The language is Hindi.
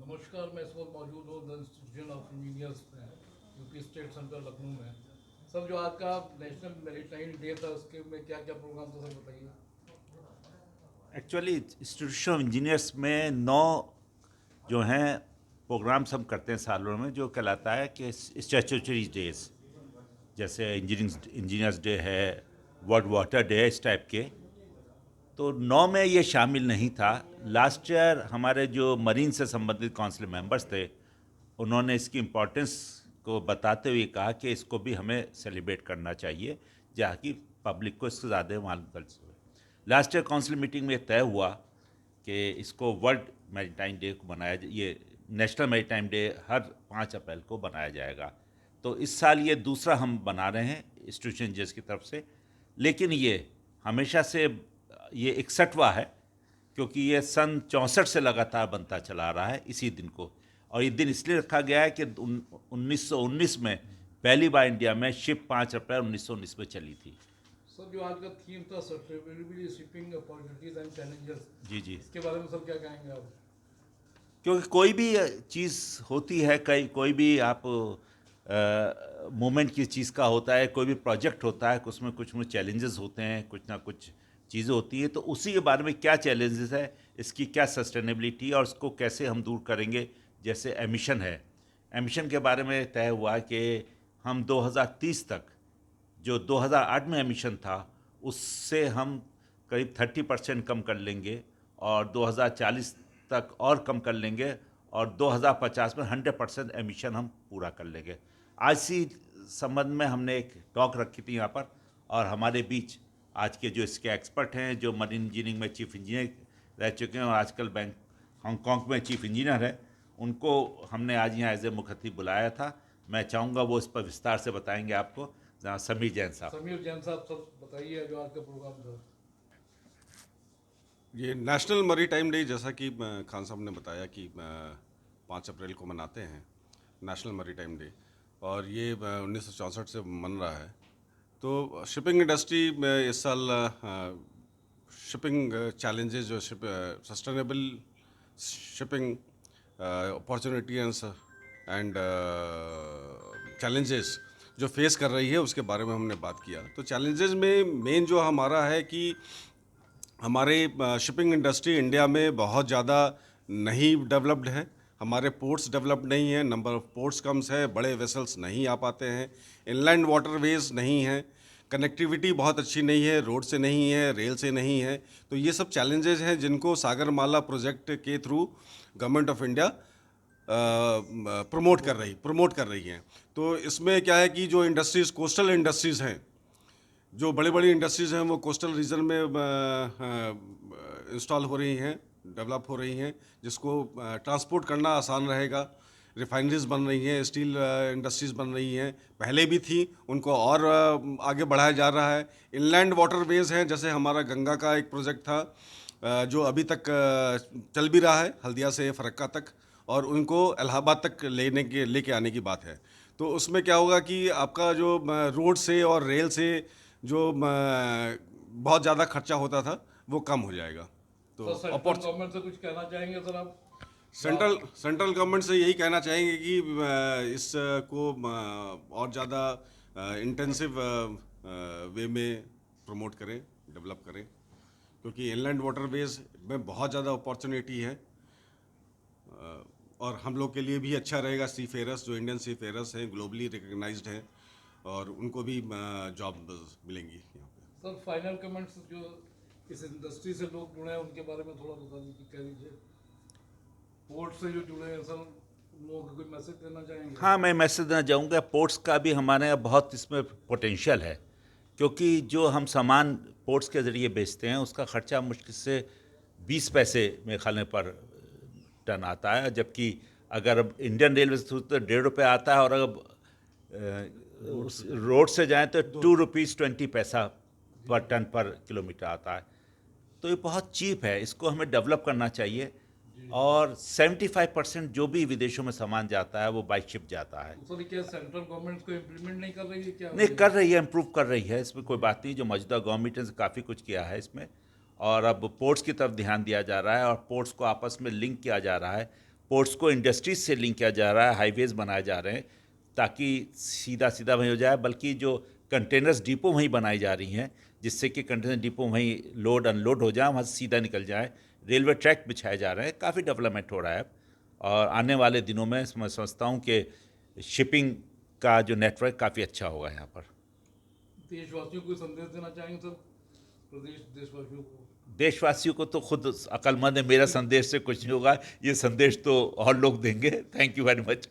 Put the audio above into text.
नमस्कार, मैं इस वक्त मौजूद हूँ द इंस्टीट्यूशन ऑफ इंजीनियर्स में, यूपी स्टेट सेंटर लखनऊ में। सर, जो आज का नेशनल मेरीटाइम डे था, उसके में क्या क्या प्रोग्राम था, सर बताइए। एक्चुअली इंस्टीट्यूशन ऑफ इंजीनियर्स में 9 जो हैं प्रोग्राम्स हम करते हैं सालों में, जो कहलाता है कि स्टैट्यूटरी डेज, जैसे इंजीनियर्स डे है, वर्ल्ड वाटर डे है, इस टाइप के। तो 9 में ये शामिल नहीं था। लास्ट ईयर हमारे जो मरीन से संबंधित काउंसिल मेंबर्स थे, उन्होंने इसकी इम्पोर्टेंस को बताते हुए कहा कि इसको भी हमें सेलिब्रेट करना चाहिए, जहाँ की पब्लिक को इससे ज़्यादा मालूम कर सके। लास्ट ईयर काउंसिल मीटिंग में तय हुआ कि इसको वर्ल्ड मैरीटाइम डे को ये नेशनल मैरीटाइम डे हर 5 अप्रैल को बनाया जाएगा। तो इस साल ये दूसरा हम बना रहे हैं इंस्टीट्यूशन जेस की तरफ से, लेकिन ये हमेशा से ये 61वां है, क्योंकि ये सन 64 से लगातार बनता चला आ रहा है इसी दिन को। और ये दिन इसलिए रखा गया है कि 1919 में पहली बार इंडिया में शिप 5 अप्रैल 1919 में चली थी। सर, जो आज का थीम था sustainability shipping opportunities and challenges, जी जी। इसके बारे में सर क्या कहेंगे आप? क्योंकि कोई भी चीज़ होती है, कोई भी आप मूवमेंट की चीज़ का होता है, कोई भी प्रोजेक्ट होता है, उसमें कुछ चैलेंजेस होते हैं, कुछ ना कुछ चीज़ें होती हैं। तो उसी के बारे में क्या चैलेंजेस है, इसकी क्या सस्टेनेबिलिटी और उसको कैसे हम दूर करेंगे। जैसे एमिशन है, एमिशन के बारे में तय हुआ कि हम 2030 तक जो 2008 में एमिशन था, उससे हम करीब 30% कम कर लेंगे, और 2040 तक और कम कर लेंगे, और 2050 में 100% एमिशन हम पूरा कर लेंगे। आज इसी संबंध में हमने एक टॉक रखी थी यहाँ पर, और हमारे बीच आज के जो इसके एक्सपर्ट हैं, जो मरीन इंजीनियरिंग में चीफ इंजीनियर रह चुके हैं और आजकल बैंक हांगकॉन्ग में चीफ इंजीनियर है, उनको हमने आज यहाँ एज ए मुखतिब बुलाया था। मैं चाहूँगा वो इस पर विस्तार से बताएंगे आपको। समीर जैन साहब। समीर जैन साहब, सर बताइए जो आज का प्रोग्राम था। ये नेशनल मरीटाइम डे, जैसा कि खान साहब ने बताया कि 5 अप्रैल को मनाते हैं नेशनल मरीटाइम डे, और ये 1964 से मन रहा है। तो शिपिंग इंडस्ट्री में इस साल शिपिंग चैलेंजेस, जो sustainable shipping opportunity and challenges जो फेस कर रही है, उसके बारे में हमने बात किया। तो चैलेंजेस में मेन जो हमारा है कि हमारे शिपिंग इंडस्ट्री इंडिया में बहुत ज़्यादा नहीं डेवलप्ड है। हमारे पोर्ट्स डेवलप्ड नहीं है, नंबर ऑफ पोर्ट्स कम्स है, बड़े वेसल्स नहीं आ पाते हैं, इनलैंड वाटरवेज नहीं है, कनेक्टिविटी बहुत अच्छी नहीं है, रोड से नहीं है, रेल से नहीं है। तो ये सब चैलेंजेस हैं जिनको सागरमाला प्रोजेक्ट के through government of India promote कर रही हैं। तो इसमें क्या है कि जो इंडस्ट्रीज़, कोस्टल इंडस्ट्रीज़ हैं, जो बड़ी बड़ी इंडस्ट्रीज़ हैं, वो कोस्टल रीजन में इंस्टॉल हो रही हैं, डेवलप हो रही हैं, जिसको ट्रांसपोर्ट करना आसान रहेगा। रिफाइनरीज बन रही हैं, स्टील इंडस्ट्रीज़ बन रही हैं, पहले भी थी, उनको और आगे बढ़ाया जा रहा है। इनलैंड वाटरवेज हैं, जैसे हमारा गंगा का एक प्रोजेक्ट था जो अभी तक चल भी रहा है, हल्दिया से फरक्का तक, और उनको इलाहाबाद तक लेके आने की बात है। तो उसमें क्या होगा कि आपका जो रोड से और रेल से जो बहुत ज़्यादा खर्चा होता था, वो कम हो जाएगा। तो सर, सेंट्रल गवर्नमेंट से कुछ कहना चाहेंगे सर आप? सेंट्रल गवर्नमेंट से यही कहना चाहेंगे कि इसको और ज़्यादा इंटेंसिव वे में प्रमोट करें, डेवलप करें, क्योंकि इनलैंड वाटरवेज में बहुत ज़्यादा अपॉर्चुनिटी है, और हम लोग के लिए भी अच्छा रहेगा। सी फेरर्स, जो इंडियन सी फेरर्स हैं, ग्लोबली रिकग्नाइज्ड हैं, और उनको भी जॉब मिलेंगी यहाँ पे। सर, फाइनल कमेंट्स जो इस इंडस्ट्री से लोग जुड़े हैं उनके बारे में थोड़ा बता दीजिए, कह दीजिए। पोर्ट से जो जुड़े हैं सर, उन लोगों को कोई मैसेज देना चाहेंगे? हाँ, मैं मैसेज देना चाहूँगा, पोर्ट्स का भी हमारे यहाँ बहुत इसमें पोटेंशियल है, क्योंकि जो हम सामान पोर्ट्स के ज़रिए बेचते हैं, उसका खर्चा मुश्किल से 20 पैसे मेरे ख्याल में पर टन आता है, जबकि अगर अब इंडियन रेलवे से तो 1.5 रुपये आता है, और अगर उस रोड से जाएं तो 2 रुपीज़ 20 पैसा पर टन पर किलोमीटर आता है। तो ये बहुत चीप है, इसको हमें डेवलप करना चाहिए। और 75% जो भी विदेशों में सामान जाता है वो बाई शिप जाता है। सर, क्या सेंट्रल गवर्नमेंट को इम्प्लीमेंट नहीं कर रही है क्या? नहीं, कर रही है, इम्प्रूव कर रही है, इसमें कोई बात नहीं। जो मौजूदा गवर्नमेंट ने काफ़ी कुछ किया है इसमें, और अब पोर्ट्स की तरफ ध्यान दिया जा रहा है, और पोर्ट्स को आपस में लिंक किया जा रहा है। पोर्ट्स को इंडस्ट्रीज से लिंक किया जा रहा है, हाईवेज बनाए जा रहे हैं ताकि सीधा सीधा वहीं हो जाए, बल्कि जो कंटेनर्स डिपो वहीं बनाई जा रही हैं जिससे कि कंटेनर डिपो वहीं लोड अनलोड हो जाए, वहाँ से सीधा निकल जाए। रेलवे ट्रैक बिछाए जा रहे हैं, काफ़ी डेवलपमेंट हो रहा है और आने वाले दिनों में मैं समझता हूँ कि शिपिंग का जो नेटवर्क काफ़ी अच्छा होगा यहाँ पर। देशवासियों को संदेश देना चाहेंगे सर, प्रदेश देशवासियों को? देशवासियों को तो खुद अक्लमंद है, मेरा संदेश से कुछ नहीं होगा, ये संदेश तो और लोग देंगे। Thank you very much.